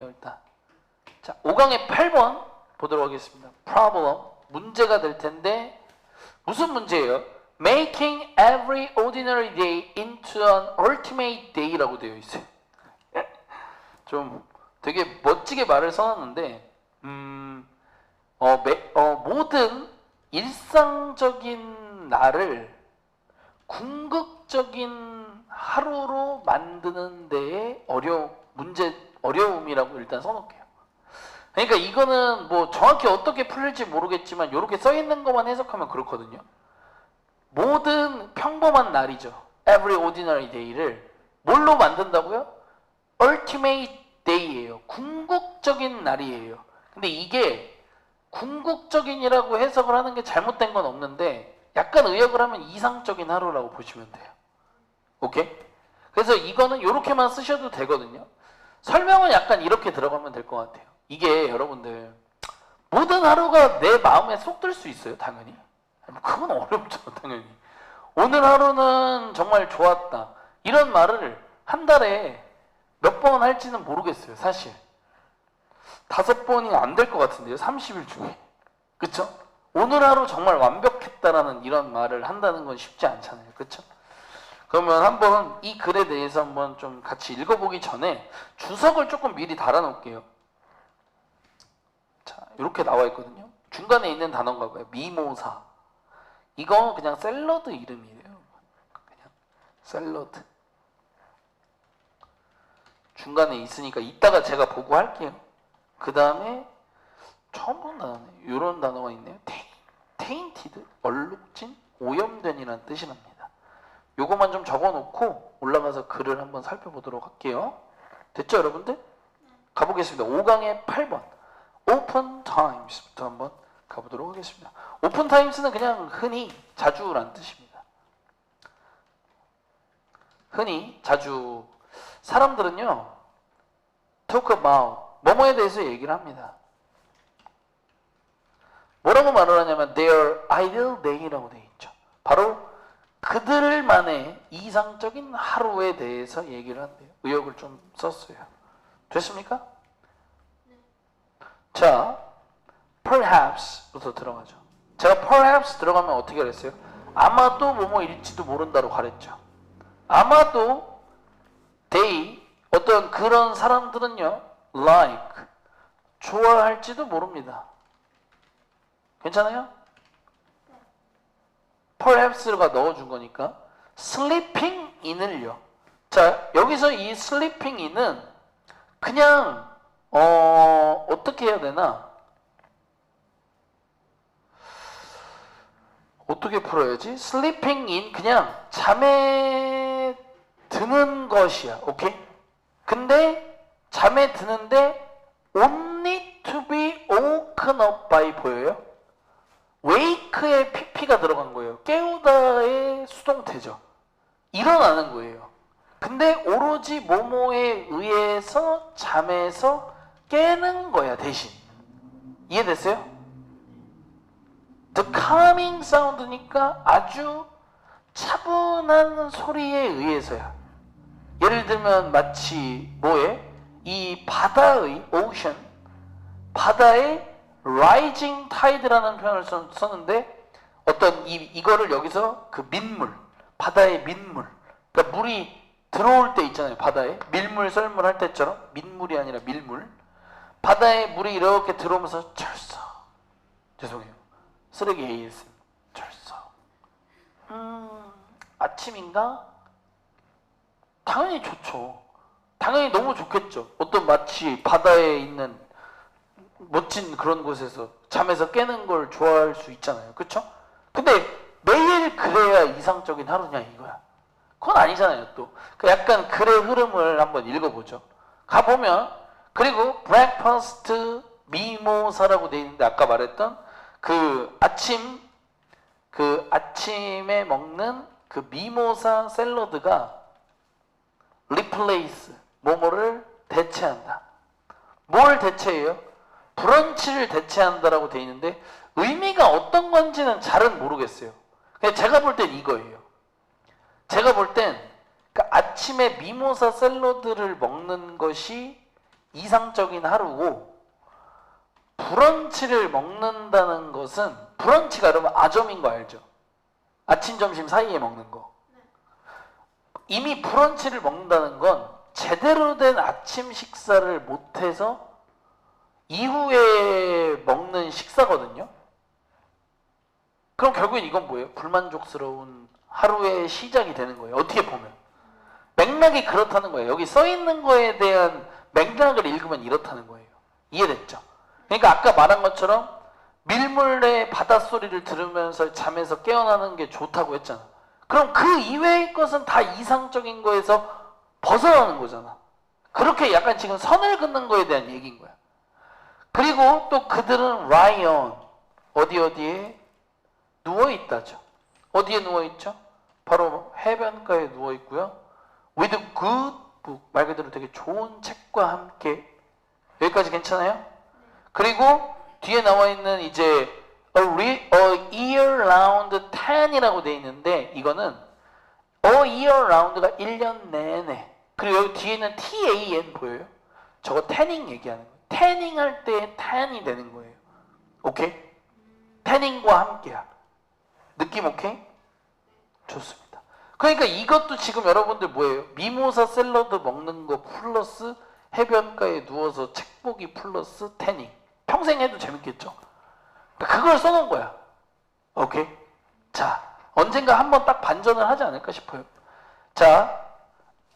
일단 자 5강의 8번 보도록 하겠습니다. problem 문제가 될 텐데 무슨 문제예요? Making every ordinary day into an ultimate day라고 되어 있어요. 좀 되게 멋지게 말을 써놨는데 모든 일상적인 날을 궁극적인 하루로 만드는 데에 어려움이라고 일단 써놓을게요. 그러니까 이거는 뭐 정확히 어떻게 풀릴지 모르겠지만 이렇게 써있는 것만 해석하면 그렇거든요. 모든 평범한 날이죠. Every ordinary day를 뭘로 만든다고요? Ultimate day예요. 궁극적인 날이에요. 근데 이게 궁극적인이라고 해석을 하는 게 잘못된 건 없는데 약간 의역을 하면 이상적인 하루라고 보시면 돼요. 오케이? 그래서 이거는 이렇게만 쓰셔도 되거든요. 설명은 약간 이렇게 들어가면 될 것 같아요. 이게 여러분들 모든 하루가 내 마음에 쏙 들 수 있어요? 당연히. 그건 어렵죠. 당연히. 오늘 하루는 정말 좋았다. 이런 말을 한 달에 몇 번 할지는 모르겠어요. 사실 5번이 안 될 것 같은데요. 30일 중에. 그쵸? 오늘 하루 정말 완벽했다라는 이런 말을 한다는 건 쉽지 않잖아요. 그쵸? 그러면 한번 이 글에 대해서 한번 좀 같이 읽어보기 전에 주석을 조금 미리 달아놓을게요. 자, 이렇게 나와 있거든요. 중간에 있는 단어가 뭐예요? 미모사. 이거 그냥 샐러드 이름이에요. 그냥 샐러드. 중간에 있으니까 이따가 제가 보고 할게요. 그 다음에 처음 본 단어네. 이런 단어가 있네요. tainted, 얼룩진, 오염된이라는 뜻이랍니다. 요거만 좀 적어놓고 올라가서 글을 한번 살펴보도록 할게요. 됐죠, 여러분들? 가보겠습니다. 5강의 8번 open times부터 한번 가보도록 하겠습니다. open times는 그냥 흔히, 자주란 뜻입니다. 흔히, 자주. 사람들은요 talk about 뭐뭐에 대해서 얘기를 합니다. 뭐라고 말을 하냐면 their ideal day라고 되어 있죠. 바로 그들만의 이상적인 하루에 대해서 얘기를 한대요. 의역을 좀 썼어요. 됐습니까? 네. 자, perhaps부터 들어가죠. 제가 perhaps 들어가면 어떻게 그랬어요? 아마도 뭐뭐일지도 모른다로 가랬죠. 아마도 they, 어떤 그런 사람들은요 like, 좋아할지도 모릅니다. 괜찮아요? perhaps가 넣어준 거니까 sleeping in을요. 자, 여기서 이 sleeping in은 그냥 어떻게 해야 되나? 어떻게 풀어야지? sleeping in 그냥 잠에 드는 것이야. 오케이? 근데 잠에 드는데 only to be woken up by 보여요? wake에 pp가 들어간 거예요. 깨우다의 수동태죠. 일어나는 거예요. 근데 오로지 뭐뭐에 의해서 잠에서 깨는 거야, 대신. 이해됐어요? The calming sound니까 아주 차분한 소리에 의해서야. 예를 들면 마치 뭐에? 이 바다의 ocean, 바다의 rising tide라는 표현을 썼는데 어떤 이거를 여기서 그 민물, 바다의 민물, 그러니까 물이 들어올 때 있잖아요. 바다에 밀물 썰물 할 때처럼 민물이 아니라 밀물. 바다에 물이 이렇게 들어오면서 철썩, 죄송해요, 쓰레기 AS 철썩. 아침인가? 당연히 좋죠. 당연히 너무 좋겠죠. 어떤 마치 바다에 있는 멋진 그런 곳에서 잠에서 깨는 걸 좋아할 수 있잖아요. 그쵸? 근데 매일 그래야 이상적인 하루냐 이거야. 그건 아니잖아요. 또 약간 글의 흐름을 한번 읽어보죠. 가보면 그리고 breakfast 미모사라고 돼 있는데 아까 말했던 그 아침에 먹는 그 미모사 샐러드가 replace 뭐뭐를 대체한다. 뭘 대체해요? 브런치를 대체한다라고 돼 있는데 의미가 어떤 건지는 잘은 모르겠어요. 그냥 제가 볼 땐 이거예요. 제가 볼 땐 그러니까 아침에 미모사 샐러드를 먹는 것이 이상적인 하루고, 브런치를 먹는다는 것은, 브런치가 여러분 아점인 거 알죠? 아침 점심 사이에 먹는 거. 이미 브런치를 먹는다는 건 제대로 된 아침 식사를 못해서 이후에 먹는 식사거든요. 그럼 결국엔 이건 뭐예요? 불만족스러운 하루의 시작이 되는 거예요. 어떻게 보면 맥락이 그렇다는 거예요. 여기 써 있는 거에 대한 맥락을 읽으면 이렇다는 거예요. 이해됐죠? 그러니까 아까 말한 것처럼 밀물의 바닷소리를 들으면서 잠에서 깨어나는 게 좋다고 했잖아. 그럼 그 이외의 것은 다 이상적인 거에서 벗어나는 거잖아. 그렇게 약간 지금 선을 긋는 거에 대한 얘기인 거야. 그리고 또 그들은 라이언, 어디에 누워있다죠. 어디에 누워있죠? 바로 해변가에 누워있고요. With a good book, 말 그대로 되게 좋은 책과 함께. 여기까지 괜찮아요? 그리고 뒤에 나와있는 이제 a year round tan이라고 돼 있는데, 이거는 a year round가 1년 내내. 그리고 여기 뒤에는 tan 보여요? 저거 태닝 얘기하는 거예요. 태닝 할 때 tan이 되는 거예요. 오케이? 태닝과 함께야. 느낌 오케이? 좋습니다. 그러니까 이것도 지금 여러분들 뭐예요? 미모사 샐러드 먹는 거 플러스 해변가에 누워서 책 보기 플러스 태닝. 평생 해도 재밌겠죠? 그걸 써놓은 거야. 오케이? 자, 언젠가 한번 딱 반전을 하지 않을까 싶어요. 자,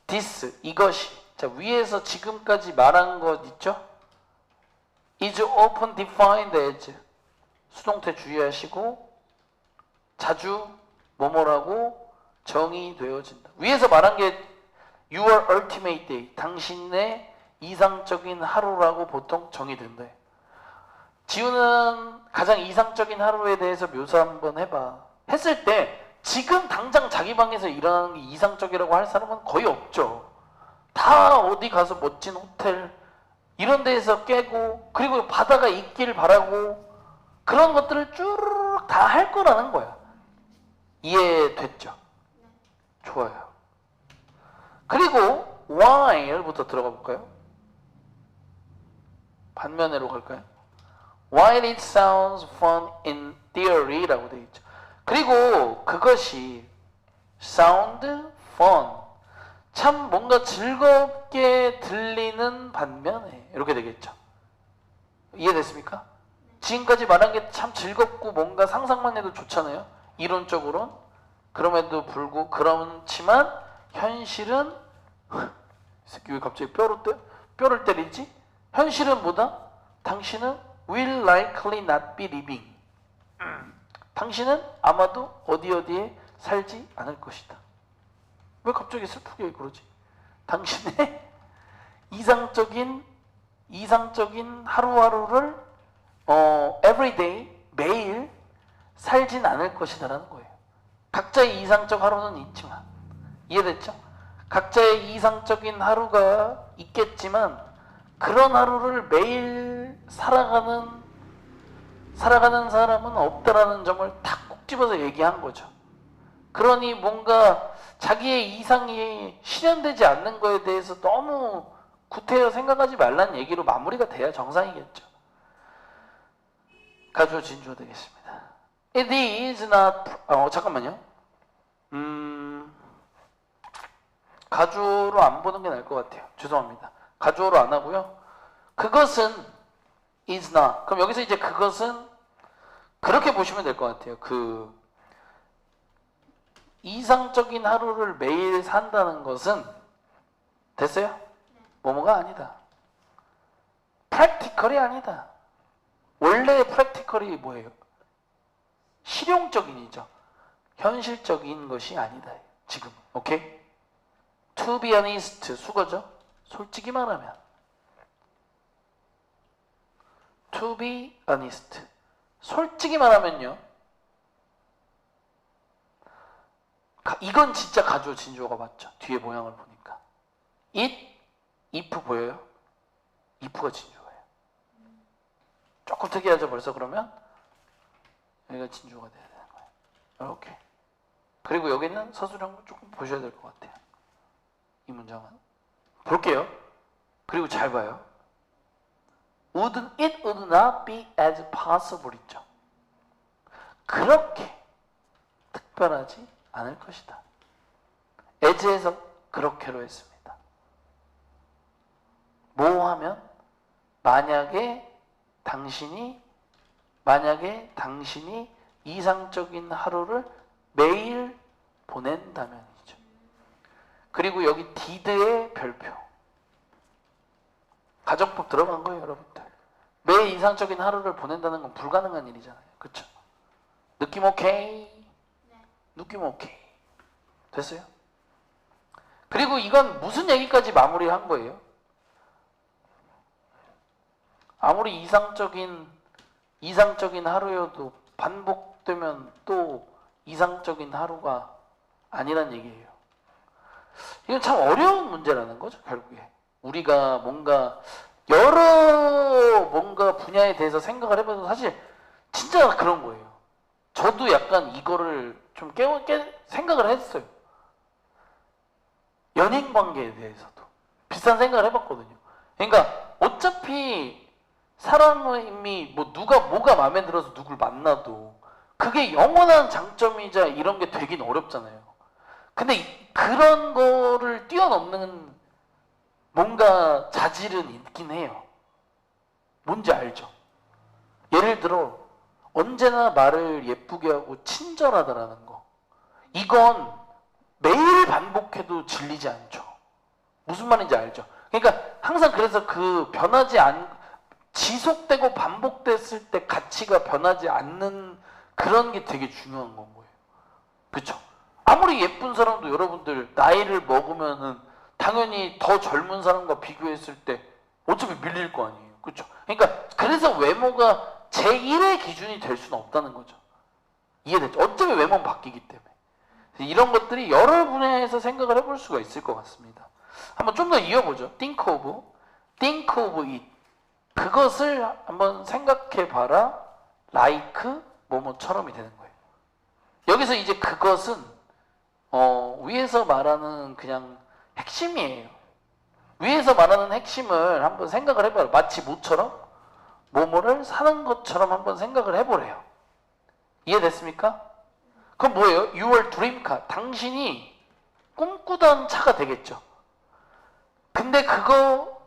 this, 이것이. 자, 위에서 지금까지 말한 것 있죠? is often defined as. 수동태 주의하시고, 자주 뭐뭐라고 정의되어진다. 위에서 말한 게 your ultimate day, 당신의 이상적인 하루라고 보통 정의된다. 지우는 가장 이상적인 하루에 대해서 묘사 한번 해봐. 했을 때 지금 당장 자기 방에서 일어나는 게 이상적이라고 할 사람은 거의 없죠. 다 어디 가서 멋진 호텔 이런 데에서 깨고, 그리고 바다가 있길 바라고, 그런 것들을 쭉 다 할 거라는 거야. 이해됐죠? 좋아요. 그리고 while부터 들어가 볼까요? 반면으로 갈까요? While it sounds fun in theory라고 되어 있죠. 그리고 그것이 sound fun, 참 뭔가 즐겁게 들리는 반면에 이렇게 되겠죠. 이해됐습니까? 지금까지 말한 게 참 즐겁고 뭔가 상상만 해도 좋잖아요. 이론적으로는. 그럼에도 불구하고 그렇지만 현실은 이 새끼 왜 갑자기 뼈를 때리지? 현실은 뭐다? 당신은 will likely not be living. 당신은 아마도 어디에 살지 않을 것이다. 왜 갑자기 슬프게 그러지? 당신의 이상적인 하루하루를 everyday, 매일 살진 않을 것이다라는 거예요. 각자의 이상적 하루는 있지만, 이해됐죠? 각자의 이상적인 하루가 있겠지만 그런 하루를 매일 살아가는 사람은 없다라는 점을 탁 꼭 집어서 얘기한 거죠. 그러니 뭔가 자기의 이상이 실현되지 않는 거에 대해서 너무 구태여 생각하지 말라는 얘기로 마무리가 돼야 정상이겠죠. 가주어 진주어 되겠습니다. It is not, 잠깐만요. 가주어로 안 보는 게 나을 것 같아요. 죄송합니다. 가주어로 안 하고요. 그것은 is not. 그럼 여기서 이제 그것은 그렇게 보시면 될 것 같아요. 그 이상적인 하루를 매일 산다는 것은 됐어요? 뭐뭐가 아니다. 프랙티컬이 아니다. 원래 프랙티컬이 뭐예요? 실용적인이죠. 현실적인 것이 아니다. 지금 오케이? To be honest, 수거죠? 솔직히 말하면 To be honest, 솔직히 말하면요, 이건 진짜 가주어 진주어가 맞죠. 뒤에 모양을 보니까 it, if 보여요? if가 진주어예요. 조금 특이하죠 벌써. 그러면 여기가 진주어가 돼야 되는 거예요. 이렇게. 그리고 여기는 서술형 조금 보셔야 될 것 같아요. 이 문장은 볼게요. 그리고 잘 봐요. it would not be as possible 있죠. 그렇게 특별하지 않을 것이다. as에서 그렇게로 했습니다. 뭐 하면 만약에 당신이 이상적인 하루를 매일 보낸다면이죠. 그리고 여기 did의 별표. 가정법 들어간 거예요, 여러분들. 매일 이상적인 하루를 보낸다는 건 불가능한 일이잖아요. 그쵸? 느낌 오케이? 네. 느낌 오케이. 됐어요? 그리고 이건 무슨 얘기까지 마무리한 거예요? 아무리 이상적인 하루여도 반복되면 또 이상적인 하루가 아니란 얘기예요. 이건 참 어려운 문제라는 거죠, 결국에. 우리가 뭔가 뭔가 분야에 대해서 생각을 해봐도 사실 진짜 그런 거예요. 저도 약간 이거를 좀 생각을 했어요. 연인 관계에 대해서도 비슷한 생각을 해봤거든요. 그러니까 어차피 사람이 누가 뭐가 마음에 들어서 누굴 만나도 그게 영원한 장점이자 이런 게 되긴 어렵잖아요. 근데 그런 거를 뛰어넘는 뭔가 자질은 있긴 해요. 뭔지 알죠? 예를 들어 언제나 말을 예쁘게 하고 친절하다라는 거. 이건 매일 반복해도 질리지 않죠. 무슨 말인지 알죠? 그러니까 항상 그래서 지속되고 반복됐을 때 가치가 변하지 않는 그런 게 되게 중요한 건 거예요. 그렇죠? 아무리 예쁜 사람도 여러분들 나이를 먹으면은 당연히 더 젊은 사람과 비교했을 때 어차피 밀릴 거 아니에요. 그렇죠? 그러니까 그래서 외모가 제1의 기준이 될 수는 없다는 거죠. 이해됐죠? 어차피 외모는 바뀌기 때문에. 이런 것들이 여러 분야에서 생각을 해볼 수가 있을 것 같습니다. 한번 좀 더 이어보죠. think of it. 그것을 한번 생각해봐라. like 뭐뭐처럼이 되는 거예요. 여기서 이제 그것은 위에서 말하는 그냥 핵심이에요. 위에서 말하는 핵심을 한번 생각을 해봐요. 마치 뭐처럼? 뭐뭐를 사는 것처럼 한번 생각을 해보래요. 이해됐습니까? 그럼 뭐예요? Your dream car. 당신이 꿈꾸던 차가 되겠죠. 근데 그거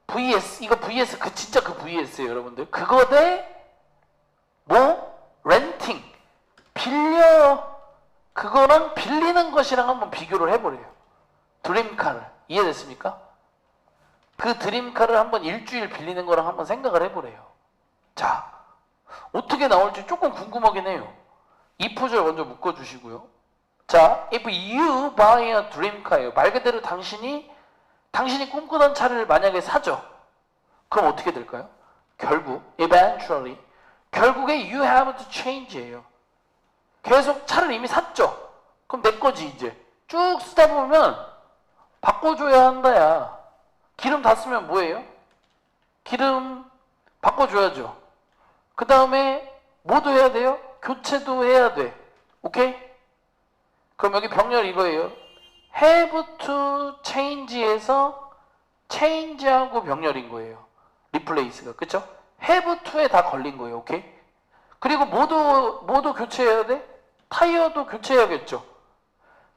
vs 이거 vs 진짜 그 vs예요, 여러분들. 그거 대 렌팅 그거랑 빌리는 것이랑 한번 비교를 해보래요. 드림카를. 이해됐습니까? 그 드림카를 한번 일주일 빌리는 거랑 한번 생각을 해보래요. 자, 어떻게 나올지 조금 궁금하긴 해요. 이 포즈를 먼저 묶어주시고요. 자, if you buy a dream car예요. 말 그대로 당신이 꿈꾸던 차를 만약에 사죠. 그럼 어떻게 될까요? eventually 결국에 you have to change예요. 계속 차를 이미 샀죠. 그럼 내 거지 이제. 쭉 쓰다 보면 바꿔줘야 한다야. 기름 다 쓰면 뭐예요? 기름 바꿔줘야죠. 그 다음에 뭐도 해야 돼요? 교체도 해야 돼. 오케이? 그럼 여기 병렬 이거예요. have to change에서 change하고 병렬인 거예요. replace가. 그쵸? have to에 다 걸린 거예요. 오케이? 그리고 뭐도 교체해야 돼? 타이어도 교체해야겠죠.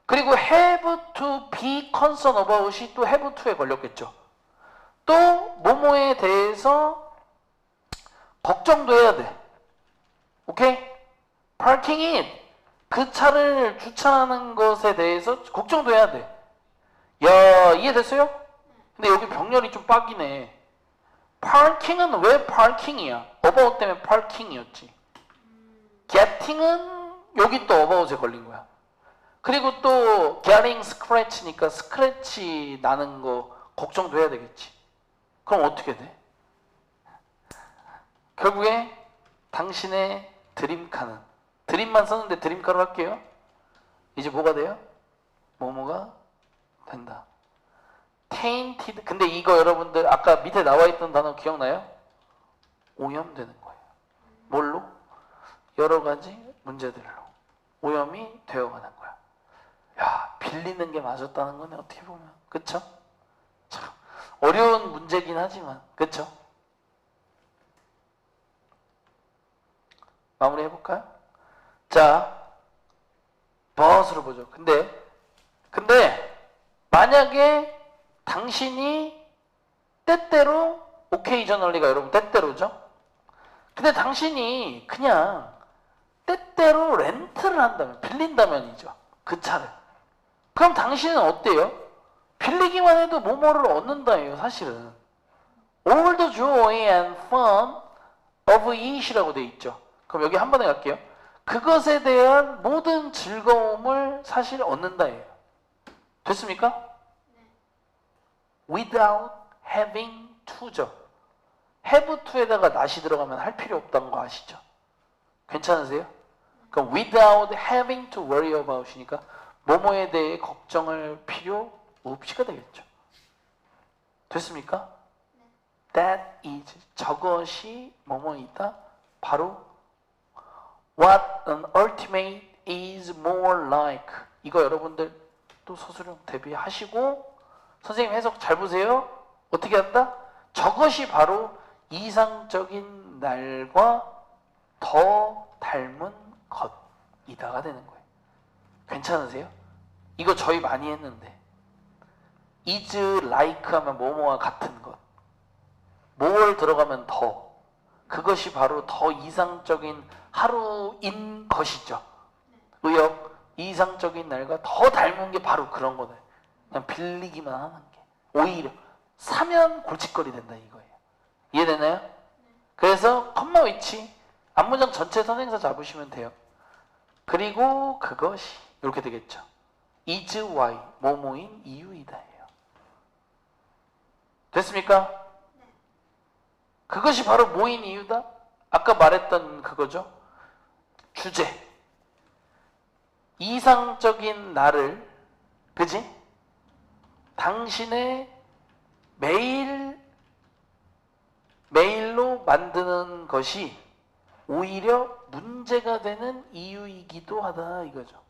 그리고 have to be concerned about이 또 have to에 걸렸겠죠. 또 뭐뭐에 대해서 걱정도 해야 돼. 오케이? parking it. 그 차를 주차하는 것에 대해서 걱정도 해야 돼. 야, 이해됐어요? 근데 여기 병렬이 좀 빡이네. parking은 왜 parking이야? about 때문에 parking이었지. getting은 여기 또 about에 걸린 거야. 그리고 또 getting scratch니까 스크래치 나는 거 걱정도 해야 되겠지. 그럼 어떻게 돼? 결국에 당신의 드림카는 드림만 썼는데 드림카로 할게요. 이제 뭐가 돼요? 뭐뭐가 된다. tainted. 근데 이거 여러분들 아까 밑에 나와 있던 단어 기억나요? 오염되는 거예요. 뭘로? 여러 가지 문제들로 오염이 되어가는 거야. 야, 빌리는 게 맞았다는 거네, 어떻게 보면. 그쵸? 참 어려운 문제긴 하지만, 그쵸? 마무리 해볼까요? 자, but으로 보죠. 근데 만약에 당신이 때때로 occasionally가 여러분 때때로죠? 근데 당신이 그냥 때때로 렌트를 한다면, 빌린다면이죠. 그 차를. 그럼 당신은 어때요? 빌리기만 해도 뭐뭐를 얻는다예요, 사실은. All the joy and fun of it이라고 돼 있죠. 그럼 여기 한 번에 갈게요. 그것에 대한 모든 즐거움을 사실 얻는다예요. 됐습니까? Without having to죠. have to에다가 not이 들어가면 할 필요 없다는 거 아시죠? 괜찮으세요? 그럼 without having to worry about이니까 뭐뭐에 대해 걱정할 필요 없이가 되겠죠. 됐습니까? That is 저것이 뭐뭐이다. 바로 what an ultimate is more like. 이거 여러분들 또 서술형 대비하시고 선생님 해석 잘 보세요. 어떻게 한다? 저것이 바로 이상적인 날과 더 닮은 것이다가 되는 거예요. 괜찮으세요? 이거 저희 많이 했는데 is like 하면 뭐뭐와 같은 것, more 들어가면 더, 그것이 바로 더 이상적인 하루인 것이죠. 의역 이상적인 날과 더 닮은 게 바로 그런 거네. 그냥 빌리기만 하는 게 오히려 사면 골칫거리 된다 이거예요. 이해되나요? 그래서 컴마 위치 앞문장 전체 선행사 잡으시면 돼요. 그리고 그것이 이렇게 되겠죠. is why 뭐뭐인 이유이다예요. 됐습니까? 그것이 바로 뭐인 이유다? 아까 말했던 그거죠. 주제. 이상적인 나를, 그지? 당신의 매일로 만드는 것이 오히려 문제가 되는 이유이기도 하다 이거죠.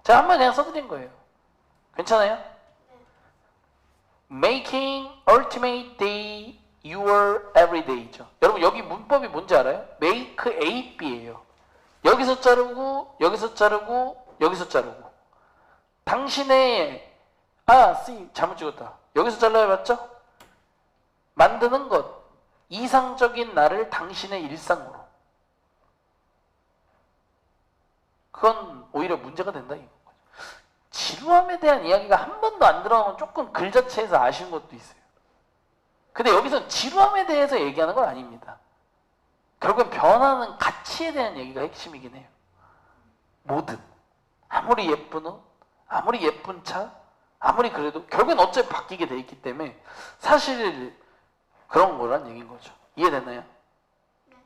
자, 한번 그냥 써드린 거예요. 괜찮아요? Making ultimate day your everyday죠. 여러분 여기 문법이 뭔지 알아요? make A, B예요. 여기서 자르고 여기서 자르고 여기서 자르고 당신의 C 잘못 찍었다. 여기서 잘라야 맞죠? 만드는 것 이상적인 나를 당신의 일상으로 그건 오히려 문제가 된다 이거죠. 지루함에 대한 이야기가 한 번도 안 들어가면 조금 글 자체에서 아쉬운 것도 있어요. 근데 여기서 지루함에 대해서 얘기하는 건 아닙니다. 결국엔 변하는 가치에 대한 얘기가 핵심이긴 해요. 뭐든 아무리 예쁜 옷, 아무리 예쁜 차, 아무리 그래도 결국엔 어차피 바뀌게 돼 있기 때문에 사실 그런 거란 얘기인 거죠. 이해됐나요?